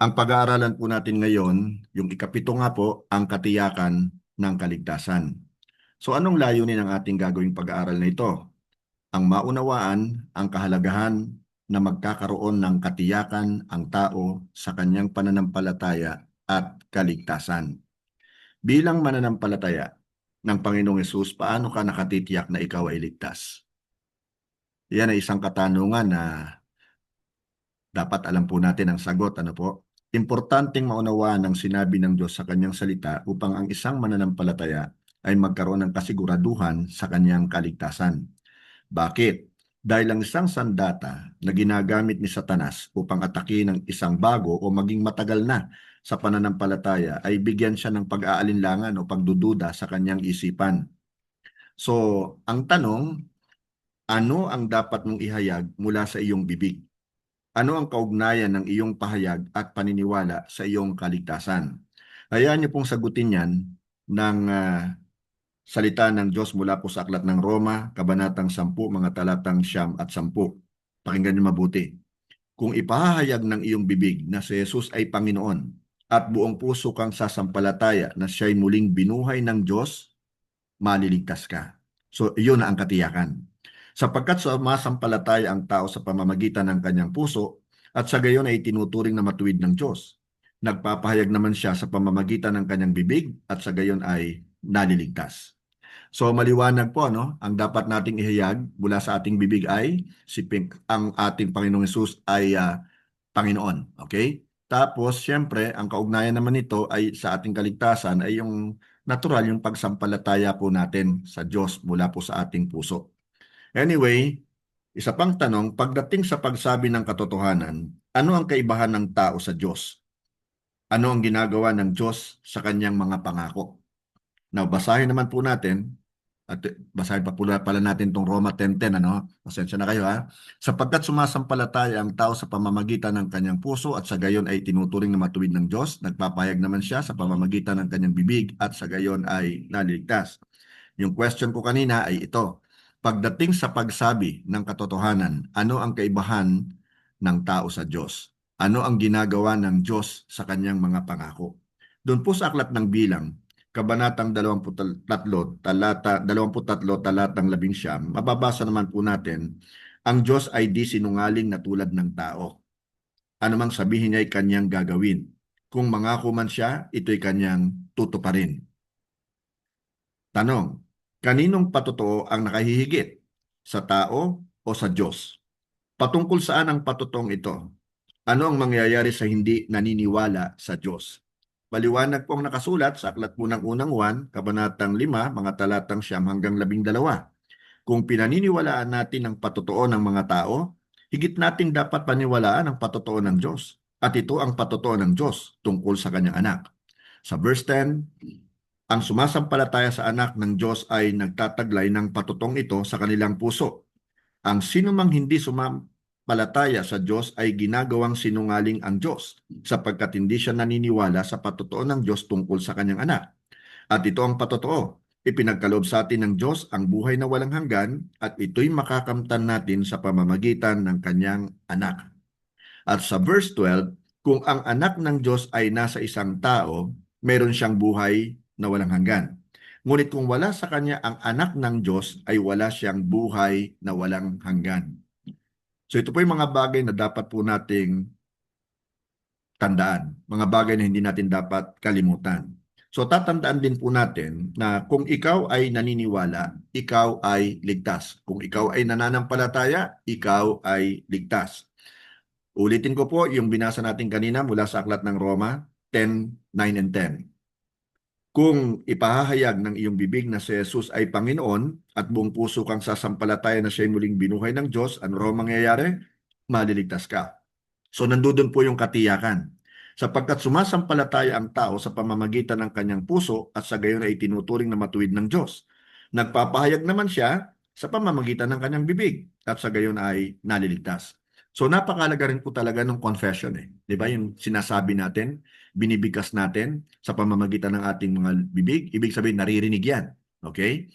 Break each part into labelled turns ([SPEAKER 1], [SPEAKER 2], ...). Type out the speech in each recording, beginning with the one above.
[SPEAKER 1] Ang pag-aaralan po natin ngayon, yung ikapito nga po, ang katiyakan ng kaligtasan. So anong layunin ng ating gagawing pag-aaral na ito? Ang maunawaan ang kahalagahan na magkakaroon ng katiyakan ang tao sa kanyang pananampalataya at kaligtasan. Bilang mananampalataya ng Panginoong Hesus, paano ka nakatitiyak na ikaw ay ligtas? Yan ay isang katanungan na dapat alam po natin ang sagot. Ano po? Importanteng maunawaan ang sinabi ng Diyos sa kanyang salita upang ang isang mananampalataya ay magkaroon ng kasiguraduhan sa kanyang kaligtasan. Bakit? Dahil ang isang sandata na ginagamit ni Satanas upang atakin ng isang bago o maging matagal na sa pananampalataya ay bigyan siya ng pag-aalinlangan o pagdududa sa kanyang isipan. So, ang tanong, ano ang dapat mong ihayag mula sa iyong bibig? Ano ang kaugnayan ng iyong pahayag at paniniwala sa iyong kaligtasan? Hayaan niyo pong sagutin yan ng salita ng Diyos mula po sa Aklat ng Roma, Kabanatang 10, mga talatang 9 at 10. Pakinggan niyo mabuti. Kung ipahahayag ng iyong bibig na si Jesus ay Panginoon at buong puso kang sasampalataya na siya'y muling binuhay ng Diyos, maliligtas ka. So, iyon na ang katiyakan. Sapagkat sumasampalataya ang tao sa pamamagitan ng kanyang puso at sa gayon ay tinuturing na matuwid ng Diyos. Nagpapahayag naman siya sa pamamagitan ng kanyang bibig at sa gayon ay naliligtas. So maliwanag po, no? Ang dapat nating ihayag mula sa ating bibig ay ang ating Panginoong Hesus ay Panginoon. Okay? Tapos, siyempre, ang kaugnayan naman nito ay sa ating kaligtasan ay yung natural, yung pagsampalataya po natin sa Diyos mula po sa ating puso. Anyway, isa pang tanong, pagdating sa pagsabi ng katotohanan, ano ang kaibahan ng tao sa Diyos? Ano ang ginagawa ng Diyos sa kanyang mga pangako? Now, basahin naman po natin, at basahin pa pala natin itong Roma 10:10, ano? Pasensya na kayo, ha? Sapagkat sumasampalataya ang tao sa pamamagitan ng kanyang puso at sa gayon ay tinuturing na matuwid ng Diyos, nagpapahayag naman siya sa pamamagitan ng kanyang bibig at sa gayon ay naliligtas. Yung question ko kanina ay ito. Pagdating sa pagsabi ng katotohanan, ano ang kaibahan ng tao sa Diyos? Ano ang ginagawa ng Diyos sa kanyang mga pangako? Doon po sa Aklat ng Bilang, Kabanatang 23, talatang 11, mababasa naman po natin, ang Diyos ay di sinungaling na tulad ng tao. Ano mang sabihin niya ay kanyang gagawin. Kung mangako man siya, ito'y kanyang tutuparin. Tanong, kaninong patotoo ang nakahihigit? Sa tao o sa Diyos? Patungkol saan ang patotong ito? Ano ang mangyayari sa hindi naniniwala sa Diyos? Maliwanag po ang nakasulat sa Aklat po ng Unang Juan, Kabanatang 5, mga talatang 9 hanggang 12. Kung pinaniniwalaan natin ang patotoo ng mga tao, higit nating dapat paniwalaan ang patotoo ng Diyos. At ito ang patotoo ng Diyos tungkol sa kanyang anak. Sa verse 10, ang sumasampalataya sa anak ng Diyos ay nagtataglay ng patotong ito sa kanilang puso. Ang sinumang hindi sumampalataya sa Diyos ay ginagawang sinungaling ang Diyos sapagkat hindi siya naniniwala sa patotoo ng Diyos tungkol sa kanyang anak. At ito ang patotoo. Ipinagkaloob sa atin ng Diyos ang buhay na walang hanggan at ito'y makakamtan natin sa pamamagitan ng kanyang anak. At sa verse 12, kung ang anak ng Diyos ay nasa isang tao, meron siyang buhay na walang hanggan. Ngunit kung wala sa kanya ang anak ng Diyos, ay wala siyang buhay na walang hanggan. So ito po yung mga bagay na dapat po nating tandaan. Mga bagay na hindi natin dapat kalimutan. So tatandaan din po natin na kung ikaw ay naniniwala, ikaw ay ligtas. Kung ikaw ay nananampalataya, ikaw ay ligtas. Ulitin ko po yung binasa natin kanina mula sa Aklat ng Roma 10:9 and 10. Kung ipahahayag ng iyong bibig na si Jesus ay Panginoon at buong puso kang sasampalataya na siya'y muling binuhay ng Diyos, ano raw mangyayari? Maliligtas ka. So nandoon po yung katiyakan. Sapagkat sumasampalataya ang tao sa pamamagitan ng kanyang puso at sa gayon ay tinuturing na matuwid ng Diyos. Nagpapahayag naman siya sa pamamagitan ng kanyang bibig at sa gayon ay naliligtas. So napakalaga rin po talaga ng confession eh. 'Di ba? Yung sinasabi natin, binibigkas natin sa pamamagitan ng ating mga bibig, ibig sabihin naririnig 'yan. Okay?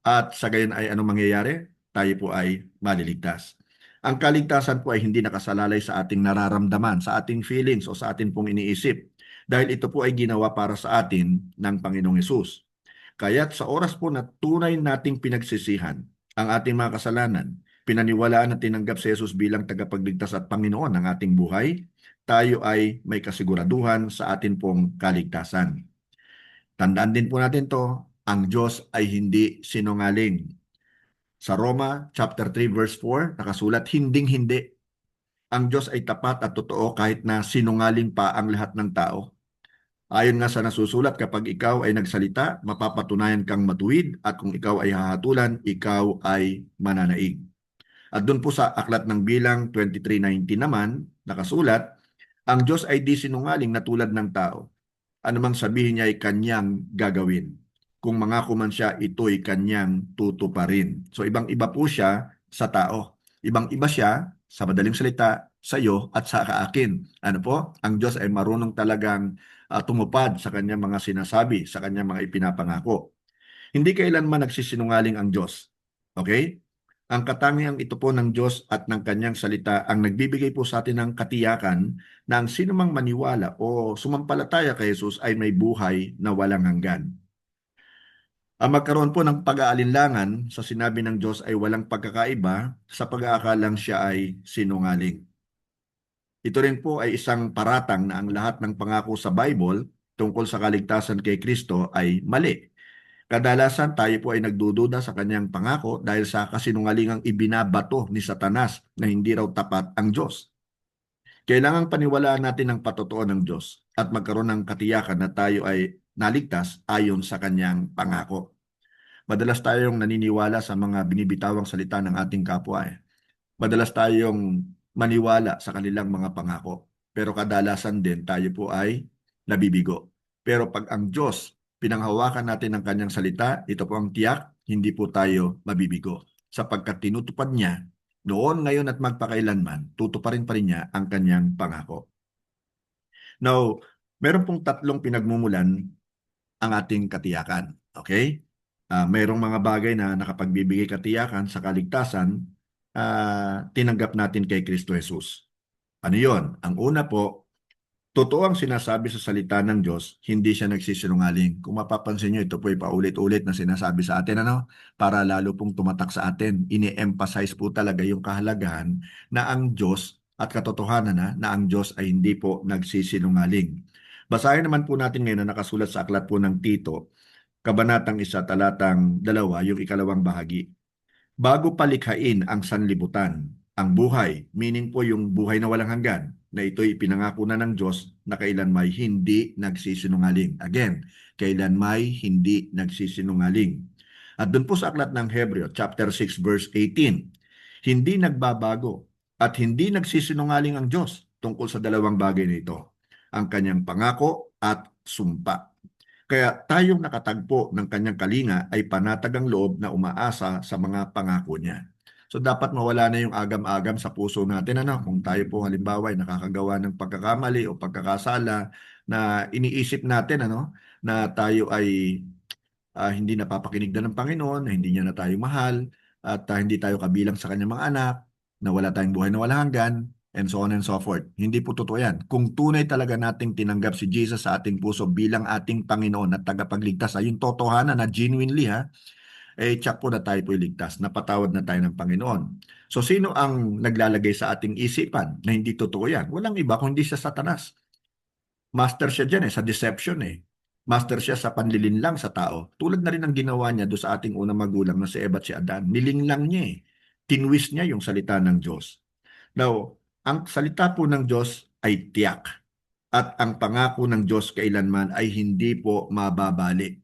[SPEAKER 1] At sa gayon ay anong mangyayari? Tayo po ay maliligtas. Ang kaligtasan po ay hindi nakasalalay sa ating nararamdaman, sa ating feelings o sa ating pong iniisip. Dahil ito po ay ginawa para sa atin ng Panginoong Hesus. Kaya't sa oras po na tunay nating pinagsisihan ang ating mga kasalanan, pinaniwalaan at tinanggap si Jesus bilang tagapagligtas at Panginoon ng ating buhay, tayo ay may kasiguraduhan sa atin pong kaligtasan. Tandaan din po natin to, ang Diyos ay hindi sinungaling. Sa Roma chapter 3 verse 4, nakasulat, hinding-hindi. Ang Diyos ay tapat at totoo kahit na sinungaling pa ang lahat ng tao. Ayon nga sa nasusulat, kapag ikaw ay nagsalita, mapapatunayan kang matuwid at kung ikaw ay hahatulan, ikaw ay mananaig. At doon po sa aklat ng Bilang 23:19 naman, nakasulat, ang Diyos ay di sinungaling na tulad ng tao. Anumang sabihin niya ay kanyang gagawin. Kung mangako man siya, ito'y kanyang tutuparin. So ibang-iba po siya sa tao. Ibang-iba siya, sa madaling salita, sa iyo at sa kaakin. Ano po? Ang Diyos ay marunong talagang tumupad sa kanyang mga sinasabi, sa kanyang mga ipinapangako. Hindi kailanman nagsisinungaling ang Diyos. Okay? Ang katangiang ito po ng Diyos at ng kanyang salita ang nagbibigay po sa atin ng katiyakan na ang sinumang maniwala o sumampalataya kay Jesus ay may buhay na walang hanggan. Ang magkaroon po ng pag-aalinlangan sa sinabi ng Diyos ay walang pagkakaiba sa pag-aakalang siya ay sinungaling. Ito rin po ay isang paratang na ang lahat ng pangako sa Bible tungkol sa kaligtasan kay Kristo ay mali. Kadalasan tayo po ay nagdududa sa kanyang pangako dahil sa kasinungalingang ibinabato ni Satanas na hindi raw tapat ang Diyos. Kailangang paniwalaan natin ang patotoo ng Diyos at magkaroon ng katiyakan na tayo ay naligtas ayon sa kanyang pangako. Madalas tayong naniniwala sa mga binibitawang salita ng ating kapwa. Madalas tayong maniwala sa kanilang mga pangako. Pero kadalasan din tayo po ay nabibigo. Pero pag ang Diyos pinanghawakan natin ng kanyang salita, ito po ang tiyak, hindi po tayo mabibigo. Sapagkat tinutupad niya, noon, ngayon at magpakailanman, tutuparin pa rin niya ang kanyang pangako. Now, meron pong tatlong pinagmumulan ang ating katiyakan. Okay? Mayroong mga bagay na nakapagbibigay katiyakan sa kaligtasan, tinanggap natin kay Kristo Jesus. Ano yon? Ang una po, totoo ang sinasabi sa salita ng Diyos, hindi siya nagsisinungaling. Kung mapapansin nyo, ito po ay paulit-ulit na sinasabi sa atin, para lalo pong tumatak sa atin. Ini-emphasize po talaga yung kahalagahan na ang Diyos at katotohanan na ang Diyos ay hindi po nagsisinungaling. Basahin naman po natin ngayon na nakasulat sa aklat po ng Tito, Kabanatang 1, talatang 2, yung ikalawang bahagi. Bago palikhain ang sanlibutan, ang buhay, meaning po yung buhay na walang hanggan, na ito'y pinangako na ng Diyos na kailanmay hindi nagsisinungaling. Again, kailanmay hindi nagsisinungaling. At doon po sa aklat ng Hebreo, chapter 6, verse 18, hindi nagbabago at hindi nagsisinungaling ang Diyos tungkol sa dalawang bagay na ito, ang kanyang pangako at sumpa. Kaya tayong nakatagpo ng kanyang kalinga ay panatag ang loob na umaasa sa mga pangako niya. So dapat mawala na yung agam-agam sa puso natin. Kung tayo po halimbawa ay nakakagawa ng pagkakamali o pagkakasala na iniisip natin na tayo ay hindi napapakinig na ng Panginoon, na hindi niya na tayo mahal, at hindi tayo kabilang sa kanyang mga anak, na wala tayong buhay na walang hanggan, and so on and so forth. Hindi po totoo yan. Kung tunay talaga nating tinanggap si Jesus sa ating puso bilang ating Panginoon at tagapagligtas, yung totohanan na genuinely tsak po na tayo po iligtas, napatawad na tayo ng Panginoon. So sino ang naglalagay sa ating isipan na hindi totoo yan? Walang iba kundi sa Satanas. Master siya dyan sa deception Master siya sa panlilinlang sa tao. Tulad na rin ang ginawa niya doon sa ating unang magulang na si Eva at si Adan. Nilinglang niya Tinwist niya yung salita ng Diyos. Now, ang salita po ng Diyos ay tiyak. At ang pangako ng Diyos kailanman ay hindi po mababali.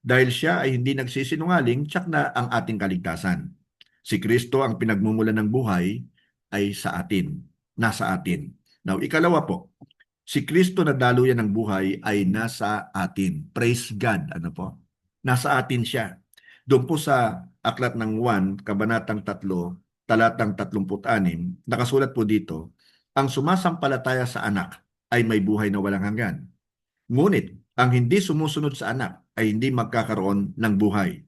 [SPEAKER 1] Dahil siya ay hindi nagsisinungaling, tiyak na ang ating kaligtasan. Si Kristo ang pinagmumulan ng buhay ay sa atin, nasa atin. Now, ikalawa po, si Kristo na daluyan ng buhay ay nasa atin. Praise God. Ano po? Nasa atin siya. Doon po sa aklat ng 1, Kabanatang 3, talatang 36, nakasulat po dito, ang sumasampalataya sa anak ay may buhay na walang hanggan. Ngunit, ang hindi sumusunod sa anak ay hindi magkakaroon ng buhay.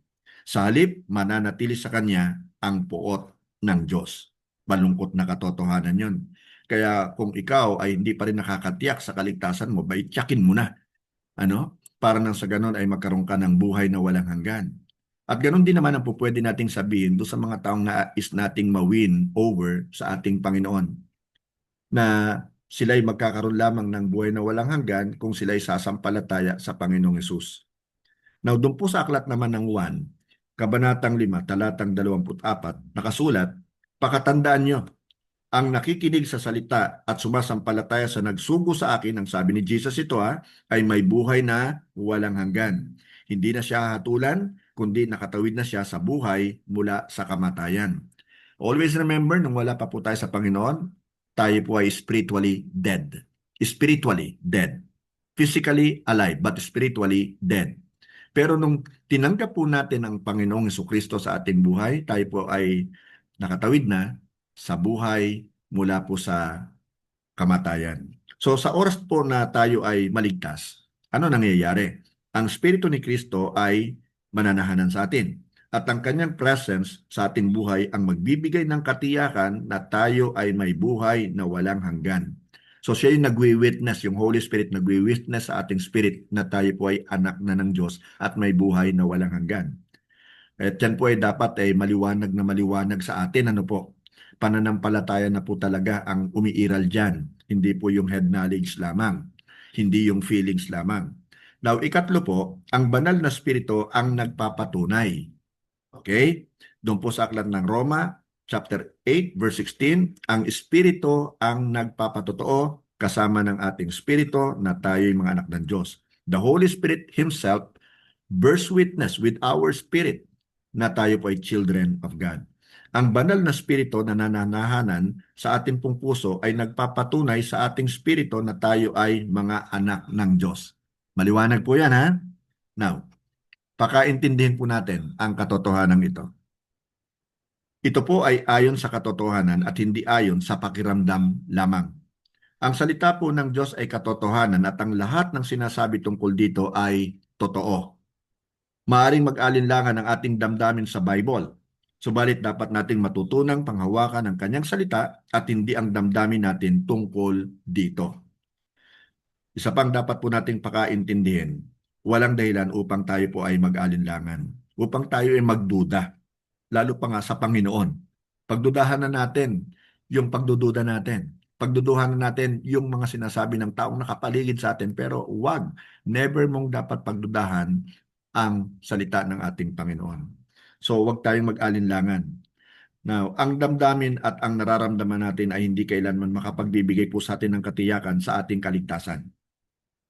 [SPEAKER 1] Sa halip, mananatili sa kanya ang puot ng Diyos. Malungkot na katotohanan yon. Kaya kung ikaw ay hindi pa rin nakakatiyak sa kaligtasan mo, ba ityakin mo na. Ano? Para nang sa ganun ay magkaroon ka ng buhay na walang hanggan. At ganun din naman ang pupwede nating sabihin do sa mga taong nais nating ma-win over sa ating Panginoon na sila'y magkakaroon lamang ng buhay na walang hanggan kung sila'y sasampalataya sa Panginoong Hesus. Now, doon po sa aklat naman ng 1, Kabanatang 5, talatang 24, nakasulat, pakatandaan nyo, ang nakikinig sa salita at sumasampalataya sa nagsugo sa akin, ang sabi ni Jesus ito ay may buhay na walang hanggan. Hindi na siya hatulan, kundi nakatawid na siya sa buhay mula sa kamatayan. Always remember, nung wala pa po tayo sa Panginoon, tayo po ay spiritually dead. Spiritually dead. Physically alive, but spiritually dead. Pero nung tinanggap po natin ang Panginoong Jesucristo sa ating buhay, tayo po ay nakatawid na sa buhay mula po sa kamatayan. So sa oras po na tayo ay maligtas, ano nangyayari? Ang Espiritu ni Kristo ay mananahanan sa atin. At ang kanyang presence sa ating buhay ang magbibigay ng katiyakan na tayo ay may buhay na walang hanggan. So siya yung nagwi-witness, yung Holy Spirit nagwi-witness sa ating spirit na tayo po ay anak na ng Diyos at may buhay na walang hanggan. At yan po ay dapat ay maliwanag na maliwanag sa atin. Ano po? Pananampalataya na po talaga ang umiiral dyan. Hindi po yung head knowledge lamang. Hindi yung feelings lamang. Now, ikatlo po, ang banal na spirito ang nagpapatunay. Okay? Doon po sa aklat ng Roma, chapter 8, verse 16, ang Espiritu ang nagpapatotoo kasama ng ating Espiritu na tayo'y mga anak ng Diyos. The Holy Spirit Himself bears witness with our spirit na tayo po ay children of God. Ang banal na spirito na nananahanan sa ating pong puso ay nagpapatunay sa ating spirito na tayo ay mga anak ng Diyos. Maliwanag po yan, ha? Now, pakaintindihin po natin ang katotohanan ito. Ito po ay ayon sa katotohanan at hindi ayon sa pakiramdam lamang. Ang salita po ng Diyos ay katotohanan at ang lahat ng sinasabi tungkol dito ay totoo. Maaring mag-alinlangan ang ating damdamin sa Bible. Subalit dapat nating matutunang panghawakan ang kanyang salita at hindi ang damdamin natin tungkol dito. Isa pang dapat po nating pakaintindihin, walang dahilan upang tayo po ay mag-alinlangan, upang tayo ay magduda, lalo pa nga sa Panginoon. Pagdudahan na natin yung pagdududa natin. Pagduduhan na natin yung mga sinasabi ng taong nakapaligid sa atin, pero wag, never mong dapat pagdudahan ang salita ng ating Panginoon. So wag tayong mag-alinlangan. Now, ang damdamin at ang nararamdaman natin ay hindi kailanman makapagbibigay po sa atin ng katiyakan sa ating kaligtasan.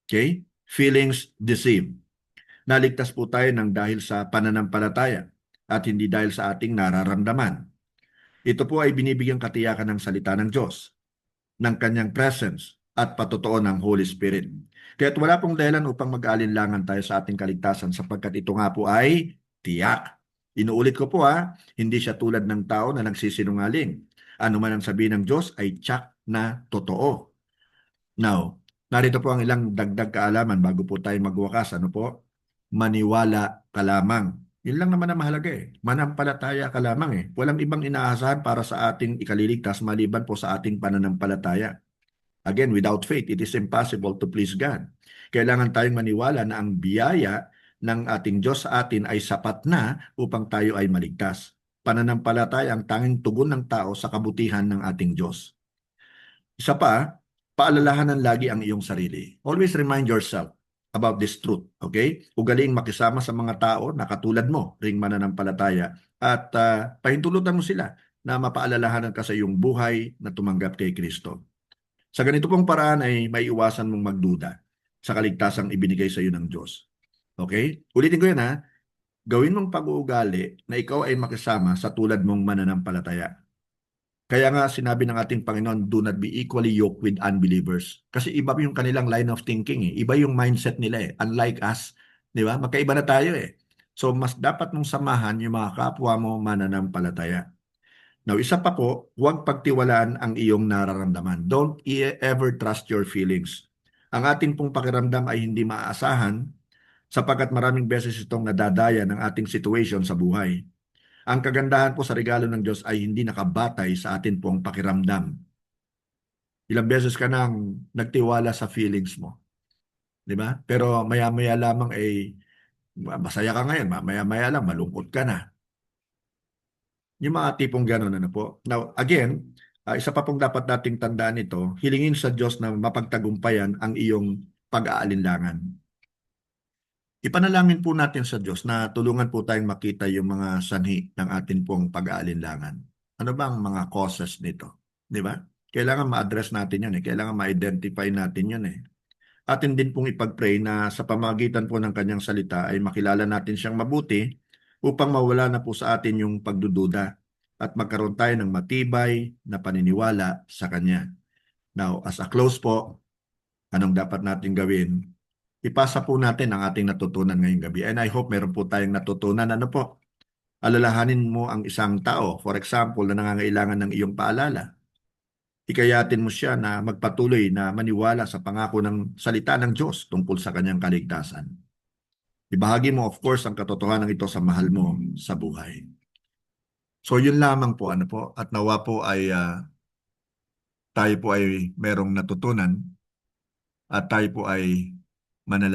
[SPEAKER 1] Okay? Feelings deceive. Naligtas po tayo ng dahil sa pananampalataya at hindi dahil sa ating nararamdaman. Ito po ay binibigyang katiyakan ng salita ng Diyos, ng kanyang presence at patotoo ng Holy Spirit. Kaya't wala pong dahilan upang mag-alinlangan tayo sa ating kaligtasan sapagkat ito nga po ay tiyak. Inuulit ko po hindi siya tulad ng tao na nagsisinungaling. Ano man ang sabihin ng Diyos ay tiyak na totoo. Now, narito po ang ilang dagdag kaalaman bago po tayo magwakas. Ano po? Maniwala ka lamang. Yun lang naman ang mahalaga Manampalataya ka lamang Walang ibang inaasahan para sa ating ikaliligtas maliban po sa ating pananampalataya. Again, without faith, it is impossible to please God. Kailangan tayong maniwala na ang biyaya ng ating Diyos sa atin ay sapat na upang tayo ay maligtas. Pananampalataya ang tanging tugon ng tao sa kabutihan ng ating Diyos. Isa pa, paalalahanan lagi ang iyong sarili. Always remind yourself about this truth, okay? Ugaling makisama sa mga tao na katulad mo, ring mananampalataya, at pahintulutan mo sila na mapaalalahanan ka sa iyong buhay na tumanggap kay Kristo. Sa ganito pong paraan ay may iwasan mong magduda sa kaligtasang ibinigay sa iyo ng Diyos. Okay? Ulitin ko yan Gawin mong pag-uugali na ikaw ay makisama sa tulad mong mananampalataya. Kaya nga sinabi ng ating Panginoon, do not be equally yoked with unbelievers. Kasi iba yung kanilang line of thinking Iba yung mindset nila Unlike us, di ba? Magkaiba na tayo So mas dapat mong samahan yung mga kapwa mo mananampalataya. Now, isa pa po, huwag pagtiwalaan ang iyong nararamdaman. Don't ever trust your feelings. Ang ating pong pakiramdam ay hindi maaasahan sapagkat maraming beses itong nadadaya ng ating situation sa buhay. Ang kagandahan po sa regalo ng Diyos ay hindi nakabatay sa atin pong pakiramdam. Ilang beses ka nang nagtiwala sa feelings mo, di ba? Pero maya-maya lamang ay masaya ka ngayon, maya-maya lang malungkot ka na. Yung mga tipong gano'n, ano po. Now, again, isa pa pong dapat nating tandaan ito, hilingin sa Diyos na mapagtagumpayan ang iyong pag-aalinlangan. Ipanalangin po natin sa Diyos na tulungan po tayong makita yung mga sanhi ng atin pong pag-aalinlangan. Ano ba ang mga causes nito? Di ba? Kailangan ma-address natin yun eh. Kailangan ma-identify natin yun eh. Atin din pong ipag-pray na sa pamagitan po ng kanyang salita ay makilala natin siyang mabuti upang mawala na po sa atin yung pagdududa at magkaroon tayo ng matibay na paniniwala sa kanya. Now, as a close po, anong dapat natin gawin? Ipasa po natin ang ating natutunan ngayong gabi. And I hope meron po tayong natutunan. Ano po? Alalahanin mo ang isang tao, for example, na nangangailangan ng iyong paalala. Hikayatin mo siya na magpatuloy na maniwala sa pangako ng salita ng Diyos tungkol sa kanyang kaligtasan. Ibahagi mo, of course, ang katotohanan ito sa mahal mo sa buhay. So, yun lamang po, ano po, at nawa po ay tayo po ay merong natutunan at tayo po ay manalangin.